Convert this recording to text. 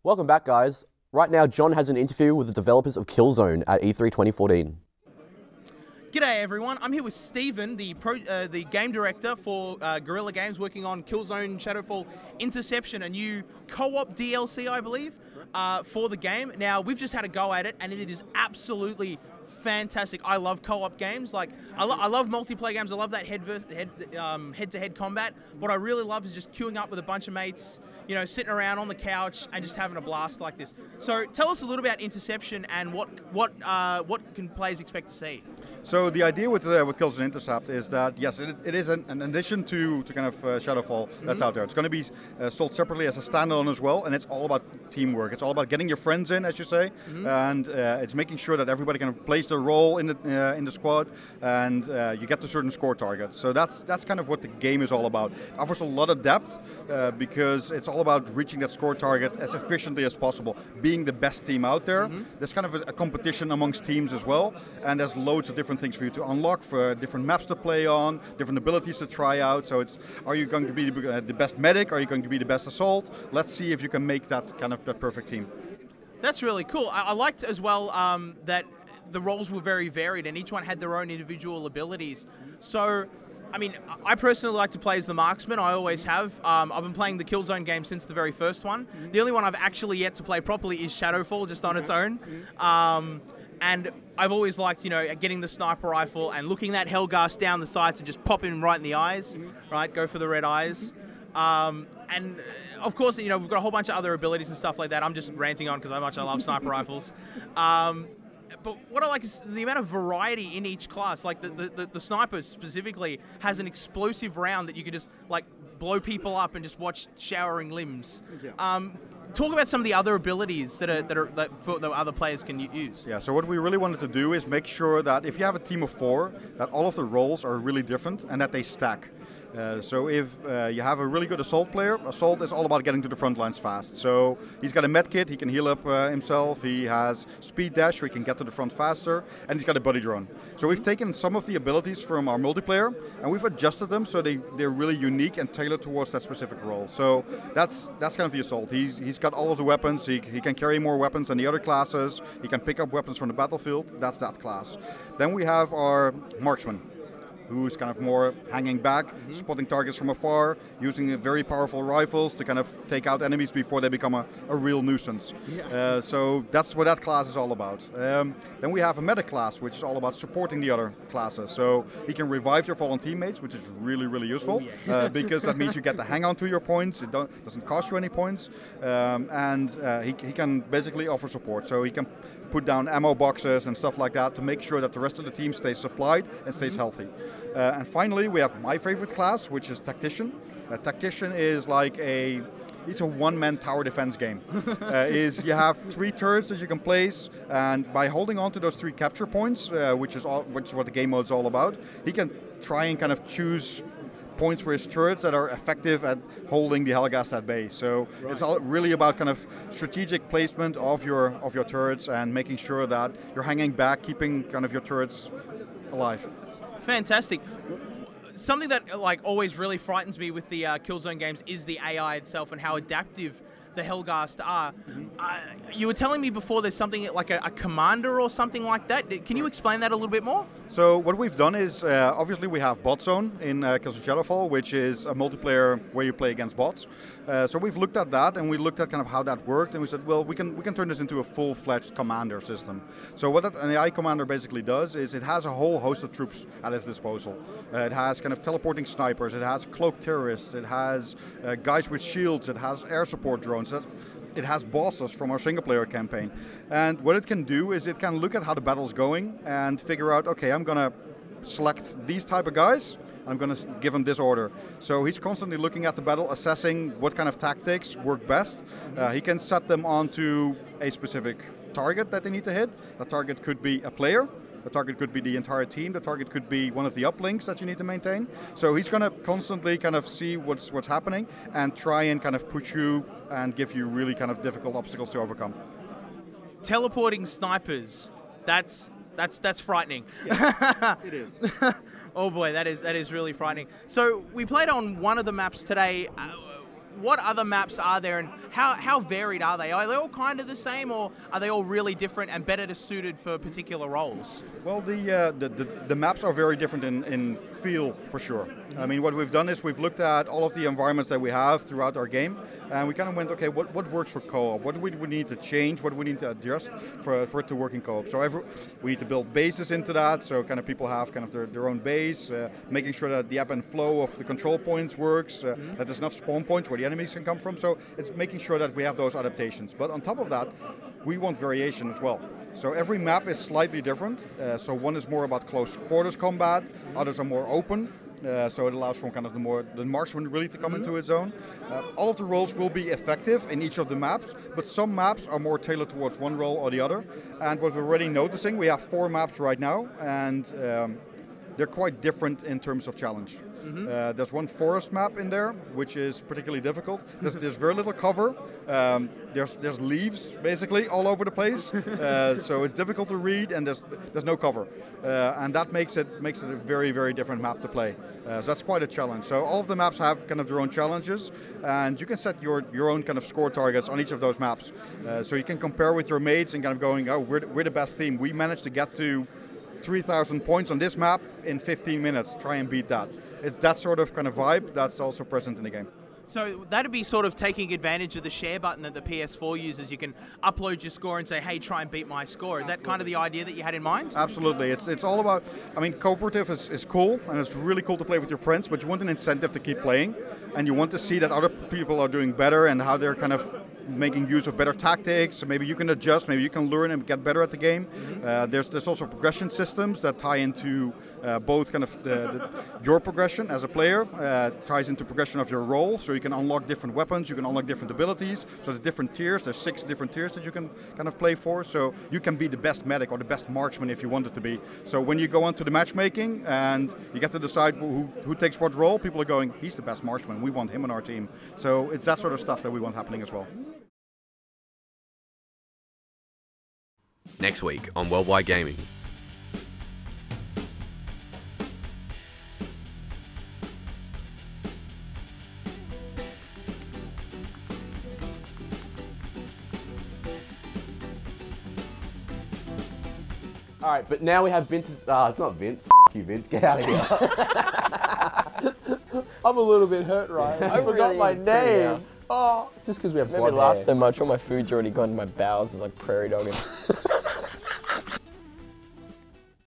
Welcome back, guys. Right now, John has an interview with the developers of Killzone at E3 2014. G'day everyone, I'm here with Stephen, the game director for Guerrilla Games, working on Killzone, Shadowfall, Interception, a new co-op DLC, I believe, for the game. Now, we've just had a go at it, and it is absolutely fantastic. I love co-op games. Like, I love multiplayer games. I love that head-to-head combat. What I really love is just queuing up with a bunch of mates, you know, sitting around on the couch and just having a blast like this. So, tell us a little about Interception and what can players expect to see. So the idea with Killzone Intercept is that, yes, it is an addition to kind of Shadowfall that's out there. It's going to be sold separately as a standalone as well, and it's all about teamwork. It's all about getting your friends in, as you say, and it's making sure that everybody kind of plays their role in the squad, and you get to certain score targets. So that's kind of what the game is all about. It offers a lot of depth because it's all about reaching that score target as efficiently as possible, being the best team out there. There's kind of a competition amongst teams as well, and there's loads of different things for you to unlock, for different maps to play on, different abilities to try out. So it's, are you going to be the best medic? Are you going to be the best assault? Let's see if you can make that kind of that perfect team. That's really cool. I liked as well that the roles were very varied and each one had their own individual abilities. So, I mean, I personally like to play as the marksman. I always have. I've been playing the Killzone game since the very first one. The only one I've actually yet to play properly is Shadowfall, just on its own. And I've always liked, you know, getting the sniper rifle and looking that Hellgast down the sights and just pop him right in the eyes, right? Go for the red eyes. And of course, you know, we've got a whole bunch of other abilities and stuff like that. I'm just ranting on because how much I love sniper rifles. But what I like is the amount of variety in each class. Like the sniper specifically has an explosive round that you can just like blow people up and just watch showering limbs. Yeah. Talk about some of the other abilities that other players can use. Yeah, so what we really wanted to do is make sure that if you have a team of 4, that all of the roles are really different and that they stack. So if you have a really good assault player, assault is all about getting to the front lines fast. So he's got a med kit, he can heal up himself, he has speed dash, so he can get to the front faster, and he's got a buddy drone. So we've taken some of the abilities from our multiplayer, and we've adjusted them so they're really unique and tailored towards that specific role. So that's kind of the assault. He's got all of the weapons, he can carry more weapons than the other classes, he can pick up weapons from the battlefield, that's that class. Then we have our marksman, who's kind of more hanging back, spotting targets from afar, using very powerful rifles to kind of take out enemies before they become a real nuisance. Yeah. So that's what that class is all about. Then we have a medic class, which is all about supporting the other classes. So he can revive your fallen teammates, which is really, really useful, because that means you get to hang on to your points, it doesn't cost you any points, and he can basically offer support. So he can put down ammo boxes and stuff like that to make sure that the rest of the team stays supplied and stays healthy. And finally, we have my favorite class, which is Tactician. Tactician is like it's a one-man tower defense game. You have 3 turrets that you can place, and by holding on to those 3 capture points, which is what the game mode is all about, he can try and kind of choose points for his turrets that are effective at holding the Hellgast at bay. So it's all really about kind of strategic placement of your turrets and making sure that you're hanging back, keeping kind of your turrets alive. Fantastic. Something that like always really frightens me with the Killzone games is the AI itself and how adaptive the Hellgast are. You were telling me before there's something like a commander or something like that. Can you explain that a little bit more? So what we've done is, obviously we have Bot Zone in Killzone Shadowfall, which is a multiplayer where you play against bots. So we've looked at that and we looked at kind of how that worked, and we said, well, we can turn this into a full-fledged commander system. So what an AI commander basically does is it has a whole host of troops at its disposal. It has kind of teleporting snipers, it has cloaked terrorists, it has guys with shields, it has air support drones. It has bosses from our single-player campaign. And what it can do is it can look at how the battle's going and figure out, okay, I'm going to select these type of guys, I'm going to give them this order. So he's constantly looking at the battle, assessing what kind of tactics work best. He can set them onto a specific target that they need to hit. The target could be a player, the target could be the entire team, the target could be one of the uplinks that you need to maintain. So he's going to constantly kind of see what's happening and try and kind of push you and give you really kind of difficult obstacles to overcome. Teleporting snipers, that's frightening. Yeah, it is. Oh boy, that is really frightening. So we played on one of the maps today. what other maps are there, and how varied are they? Are they all kind of the same, or are they all really different and better suited for particular roles? Well, the maps are very different in feel, for sure. I mean, what we've done is we've looked at all of the environments that we have throughout our game, and we kind of went, okay, what works for co-op? What do we need to change? What do we need to adjust for it to work in co-op? So we need to build bases into that, so kind of people have kind of their own base, making sure that the ebb and flow of the control points works, that there's enough spawn points where the enemies can come from. So it's making sure that we have those adaptations. But on top of that, we want variation as well. So every map is slightly different. So one is more about close quarters combat, others are more open. So it allows for kind of the marksman really to come into its own. All of the roles will be effective in each of the maps, but some maps are more tailored towards one role or the other. And what we're already noticing, we have 4 maps right now, and they're quite different in terms of challenge. There's one forest map in there, which is particularly difficult. There's very little cover. There's leaves basically all over the place, so it's difficult to read, and there's no cover, and that makes it a very, very different map to play. So that's quite a challenge. So all of the maps have kind of their own challenges, and you can set your own kind of score targets on each of those maps. So you can compare with your mates and kind of going, oh, we're the best team. We managed to get to 3,000 points on this map in 15 minutes. Try and beat that. It's that sort of kind of vibe that's also present in the game. So that'd be sort of taking advantage of the share button that the PS4 uses. You can upload your score and say, hey, try and beat my score. Is that kind of the idea that you had in mind? Absolutely. It's all about, I mean, cooperative is cool, and it's really cool to play with your friends, but you want an incentive to keep playing, and you want to see that other people are doing better and how they're kind of making use of better tactics. Maybe you can adjust, maybe you can learn and get better at the game. There's also progression systems that tie into both kind of your progression as a player, ties into progression of your role, so you can unlock different weapons, you can unlock different abilities. So there's different tiers, there's 6 different tiers that you can kind of play for, so you can be the best medic or the best marksman if you wanted to be. So when you go on to the matchmaking and you get to decide who takes what role, people are going, he's the best marksman, we want him on our team. So it's that sort of stuff that we want happening as well. Next week on Worldwide Gaming. All right, but now we have Vince's. It's not Vince. F you, Vince. Get out of here. I'm a little bit hurt, Ryan. I forgot my name. Oh, just because we have blonde hair. Maybe laugh so much, all my food's already gone to my bowels like prairie dogging.